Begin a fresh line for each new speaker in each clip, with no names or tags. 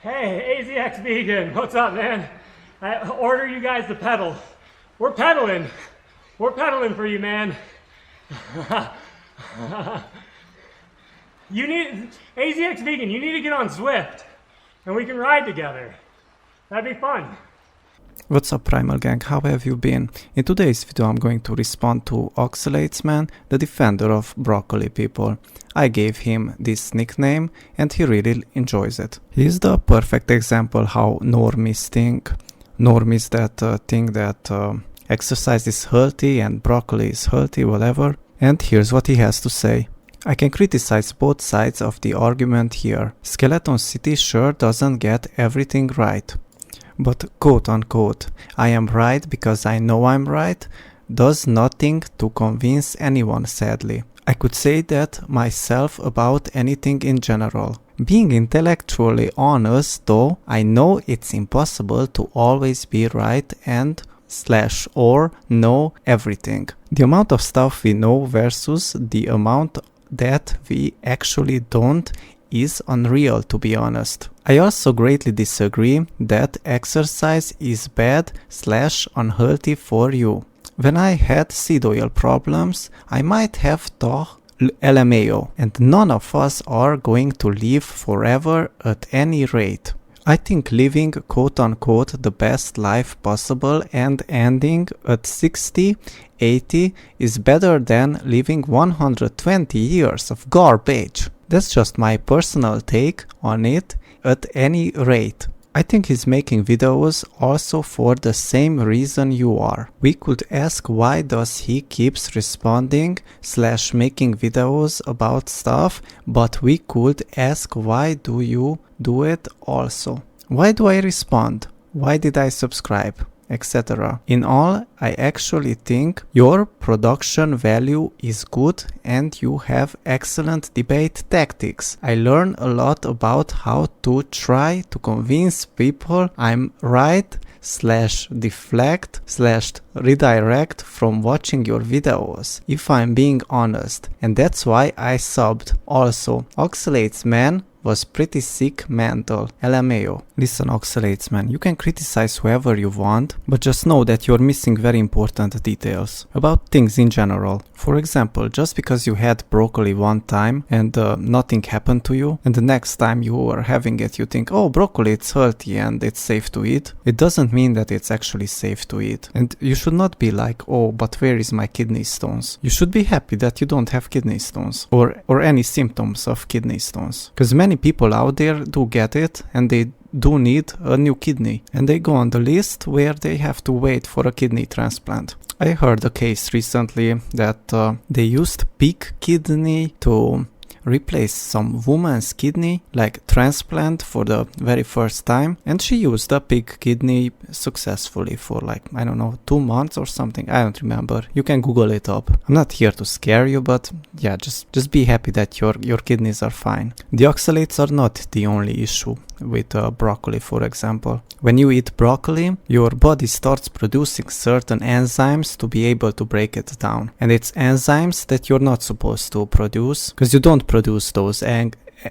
Hey, AZX Vegan, what's up, man? I order you guys to pedal. We're pedaling. We're pedaling for you, man. You need, AZX Vegan, you need to get on Zwift, and we can ride together. That'd be fun.
What's up, Primal Gang? How have you been? In today's video I'm going to respond to Oxalates Man, the defender of broccoli people. I gave him this nickname and he really enjoys it. He is the perfect example how normies think. Normies that think that exercise is healthy and broccoli is healthy, whatever. And here's what he has to say. I can criticize both sides of the argument here. Skeleton City sure doesn't get everything right. But quote-unquote, I am right because I know I'm right, does nothing to convince anyone, sadly. I could say that myself about anything in general. Being intellectually honest, though, I know it's impossible to always be right and or know everything. The amount of stuff we know versus the amount that we actually don't is unreal, to be honest. I also greatly disagree that exercise is bad / unhealthy for you. When I had seed oil problems, I might have thought LMAO, and none of us are going to live forever at any rate. I think living quote-unquote the best life possible and ending at 60, 80 is better than living 120 years of garbage. That's just my personal take on it at any rate. I think he's making videos also for the same reason you are. We could ask why does he keeps responding / making videos about stuff, but we could ask why do you do it also? Why do I respond? Why did I subscribe? Etc. In all, I actually think your production value is good and you have excellent debate tactics. I learn a lot about how to try to convince people I'm right / deflect / redirect from watching your videos, if I'm being honest. And that's why I subbed. Also, Oxalates Man was pretty sick mental. LMAO. Listen, Oxalates Man, you can criticize whoever you want, but just know that you're missing very important details about things in general. For example, just because you had broccoli one time and nothing happened to you, and the next time you are having it you think, oh, broccoli, it's healthy and it's safe to eat, it doesn't mean that it's actually safe to eat. And you should not be like, oh, but where is my kidney stones? You should be happy that you don't have kidney stones or any symptoms of kidney stones. Because many people out there do get it and they do need a new kidney and they go on the list where they have to wait for a kidney transplant. I heard a case recently that they used pig kidney to replace some woman's kidney, like transplant for the very first time, and she used a pig kidney successfully for like, I don't know, 2 months or something. I don't remember. You can Google it up. I'm not here to scare you, but yeah, just be happy that your kidneys are fine. The oxalates are not the only issue with broccoli, for example. When you eat broccoli, your body starts producing certain enzymes to be able to break it down. And it's enzymes that you're not supposed to produce, because you don't produce those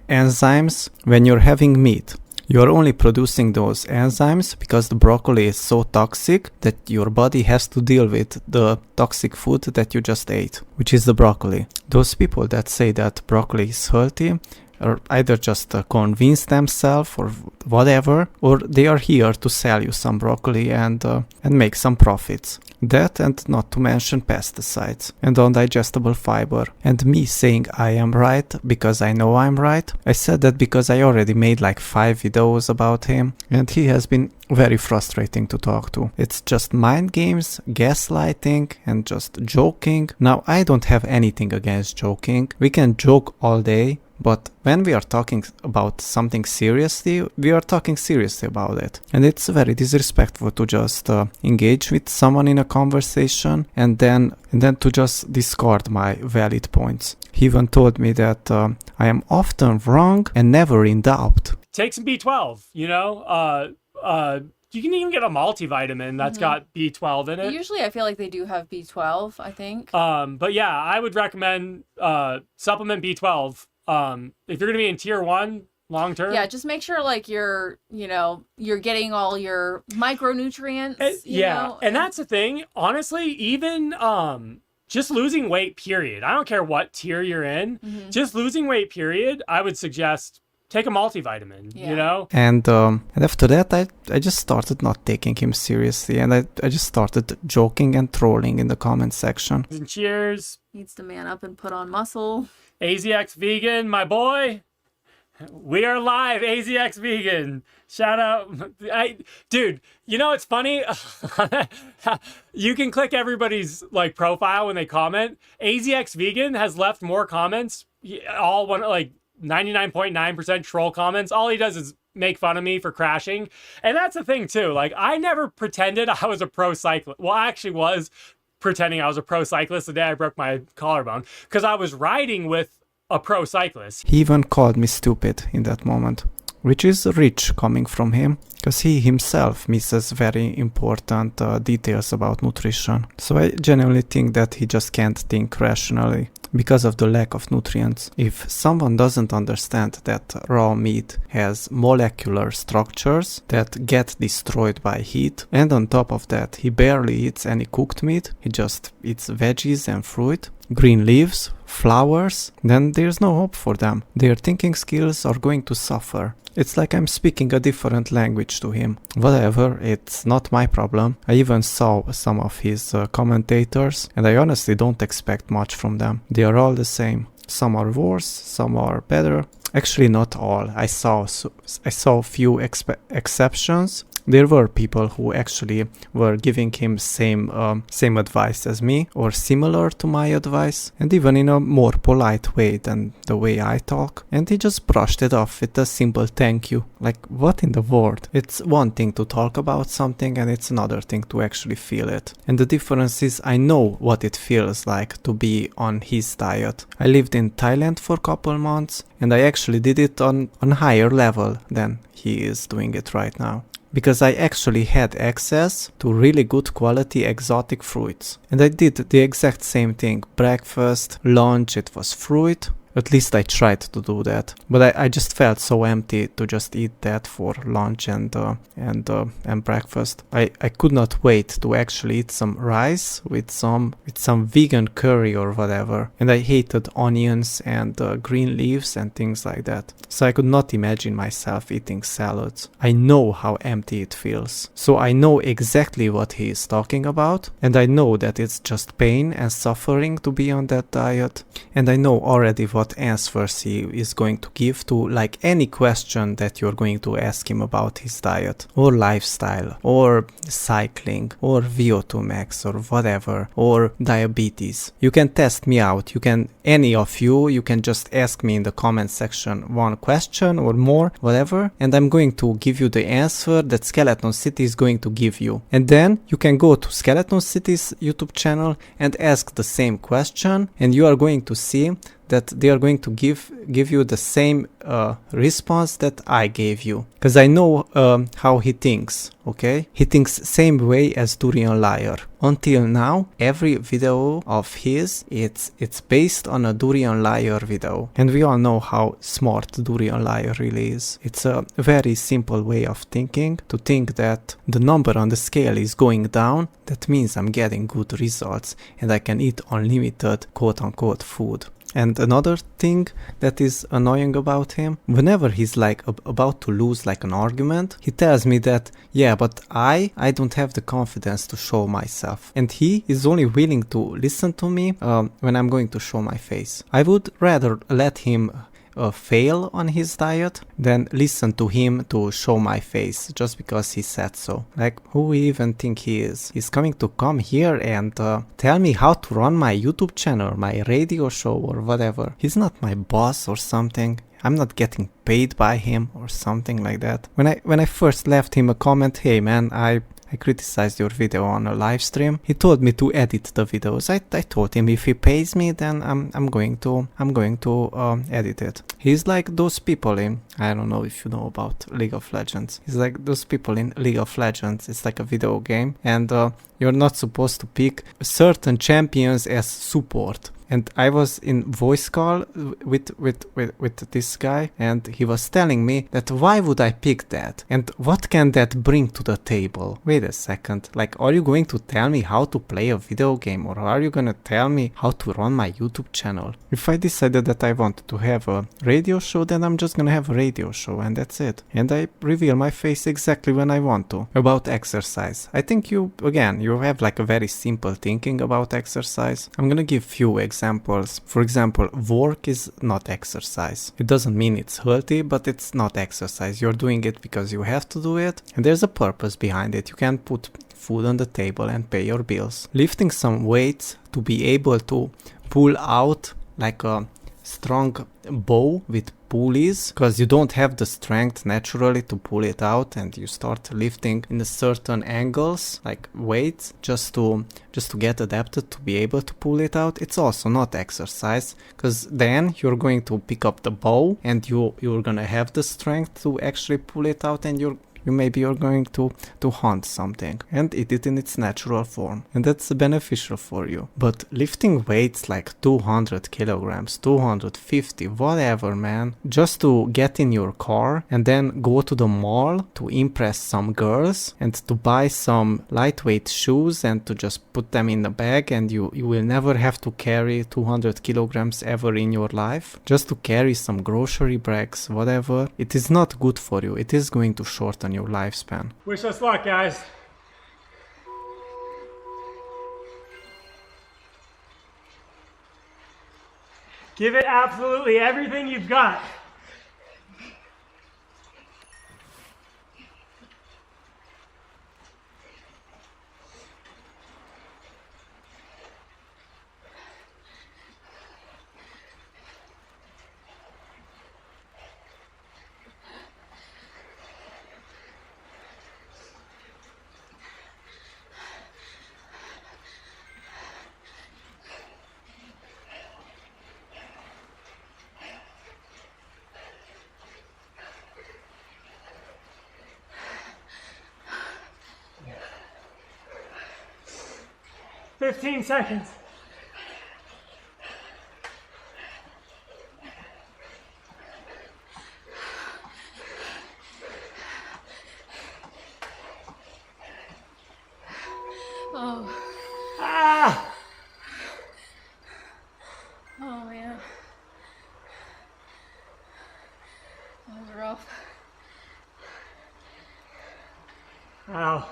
enzymes when you're having meat. You're only producing those enzymes because the broccoli is so toxic that your body has to deal with the toxic food that you just ate, which is the broccoli. Those people that say that broccoli is healthy or either just convince themselves or whatever, or they are here to sell you some broccoli and make some profits. That, and not to mention pesticides and undigestible fiber. And me saying I am right because I know I'm right. I said that because I already made like 5 videos about him and he has been very frustrating to talk to. It's just mind games, gaslighting and just joking. Now I don't have anything against joking. We can joke all day, but when we are talking about something seriously, we are talking seriously about it. And it's very disrespectful to just engage with someone in a conversation and then to just discard my valid points. He even told me that I am often wrong and never in doubt.
Take some B12, you know? You can even get a multivitamin that's got B12 in it.
Usually I feel like they do have B12, I think.
But yeah, I would recommend supplement B12. If you're going to be in tier 1, long term.
Yeah, just make sure like you're getting all your micronutrients.
And that's the thing. Honestly, even just losing weight, period. I don't care what tier you're in. Just losing weight, period. I would suggest take a multivitamin,
And after that, I just started not taking him seriously, and I just started joking and trolling in the comment section.
And cheers.
Needs to man up and put on muscle.
AZX Vegan, my boy. We are live, AZX Vegan. Shout out. Dude, it's funny? You can click everybody's like profile when they comment. AZX Vegan has left more comments, all 99.9% troll comments. All he does is make fun of me for crashing. And that's the thing too. Like, I never pretended I was a pro cyclist. Well, I actually was pretending I was a pro cyclist the day I broke my collarbone, because I was riding with a pro cyclist.
He even called me stupid in that moment, which is rich coming from him, because he himself misses very important details about nutrition. So I genuinely think that he just can't think rationally because of the lack of nutrients. If someone doesn't understand that raw meat has molecular structures that get destroyed by heat, and on top of that he barely eats any cooked meat, he just eats veggies and fruit, green leaves, flowers, then there's no hope for them. Their thinking skills are going to suffer. It's like I'm speaking a different language to him. Whatever, it's not my problem. I even saw some of his commentators, and I honestly don't expect much from them. They are all the same. Some are worse, some are better. Actually, not all. I saw a few exceptions. There were people who actually were giving him same advice as me, or similar to my advice, and even in a more polite way than the way I talk. And he just brushed it off with a simple thank you. Like, what in the world? It's one thing to talk about something, and it's another thing to actually feel it. And the difference is, I know what it feels like to be on his diet. I lived in Thailand for a couple months, and I actually did it on a higher level than he is doing it right now, because I actually had access to really good quality exotic fruits. And I did the exact same thing. Breakfast, lunch, it was fruit. At least I tried to do that. But I just felt so empty to just eat that for lunch and breakfast. I could not wait to actually eat some rice with some vegan curry or whatever. And I hated onions and green leaves and things like that. So I could not imagine myself eating salads. I know how empty it feels. So I know exactly what he is talking about. And I know that it's just pain and suffering to be on that diet. And I know already what answers he is going to give to like any question that you're going to ask him about his diet or lifestyle or cycling or VO2 max or whatever, or diabetes. You can test me out. You can just ask me in the comment section one question or more, whatever, and I'm going to give you the answer that Skeleton City is going to give you. And then you can go to Skeleton City's YouTube channel and ask the same question, and you are going to see that they are going to give you the same response that I gave you. Because I know how he thinks, okay? He thinks same way as durianrider. Until now, every video of his, it's based on a durianrider video. And we all know how smart durianrider really is. It's a very simple way of thinking, to think that the number on the scale is going down. That means I'm getting good results and I can eat unlimited quote-unquote food. And another thing that is annoying about him, whenever he's like about to lose like an argument, he tells me that, yeah, but I don't have the confidence to show myself. And he is only willing to listen to me when I'm going to show my face. I would rather let him fail on his diet than listen to him to show my face just because he said so. Like, who even think he is? He's coming to come here and tell me how to run my YouTube channel, my radio show or whatever. He's not my boss or something. I'm not getting paid by him or something like that. When I first left him a comment, hey man, I criticized your video on a live stream. He told me to edit the videos. I told him if he pays me, then I'm going to edit it. He's like those people in, I don't know if you know about League of Legends. He's like those people in League of Legends. It's like a video game, and you're not supposed to pick certain champions as support. And I was in voice call with this guy, and he was telling me that why would I pick that? And what can that bring to the table? Wait a second, like, are you going to tell me how to play a video game, or are you gonna tell me how to run my YouTube channel? If I decided that I wanted to have a radio show, then I'm just gonna have a radio show, and that's it. And I reveal my face exactly when I want to. About exercise, I think you have like a very simple thinking about exercise. I'm gonna give few examples. For example, work is not exercise. It doesn't mean it's healthy, but it's not exercise. You're doing it because you have to do it, and there's a purpose behind it. You can put food on the table and pay your bills. Lifting some weights to be able to pull out like a strong bow with pulleys, because you don't have the strength naturally to pull it out, and you start lifting in a certain angles like weights just to get adapted to be able to pull it out. It's also not exercise, because then you're going to pick up the bow and you're gonna have the strength to actually pull it out, and you're going to hunt something and eat it in its natural form, and that's beneficial for you. But lifting weights like 200 kilograms, 250, whatever, man, just to get in your car and then go to the mall to impress some girls and to buy some lightweight shoes and to just put them in a bag, and you will never have to carry 200 kilograms ever in your life, just to carry some grocery bags, whatever. It is not good for you. It is going to shorten your lifespan.
Wish us luck, guys. Give it absolutely everything you've got. "15 seconds.
Oh.
Ah!
Oh man. That was rough.
Ow.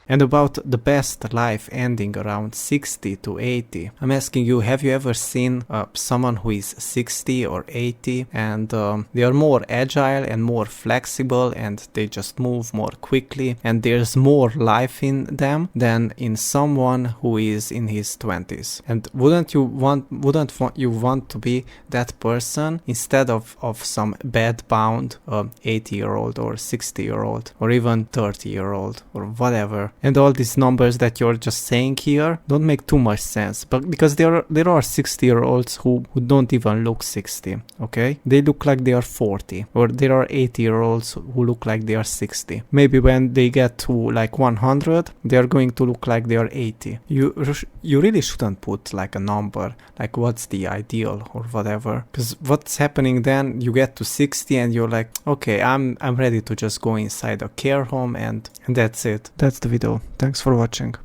And about the best life ending around 60 to 80. I'm asking you, have you ever seen someone who is 60 or 80 and they are more agile and more flexible, and they just move more quickly, and there's more life in them than in someone who is in his 20s? And wouldn't you want to be that person instead of some bed-bound 80-year-old or 60-year-old or even 30-year-old or whatever? And all these numbers that you're just saying here don't make too much sense, but because there are 60-year-olds who don't even look 60, okay? They look like they are 40, or there are 80-year-olds who look like they are 60. Maybe when they get to like 100, they are going to look like they are 80. You really shouldn't put like a number, like what's the ideal or whatever, because what's happening then, you get to 60 and you're like, okay, I'm ready to just go inside a care home, and that's it. That's the video. Thanks for watching.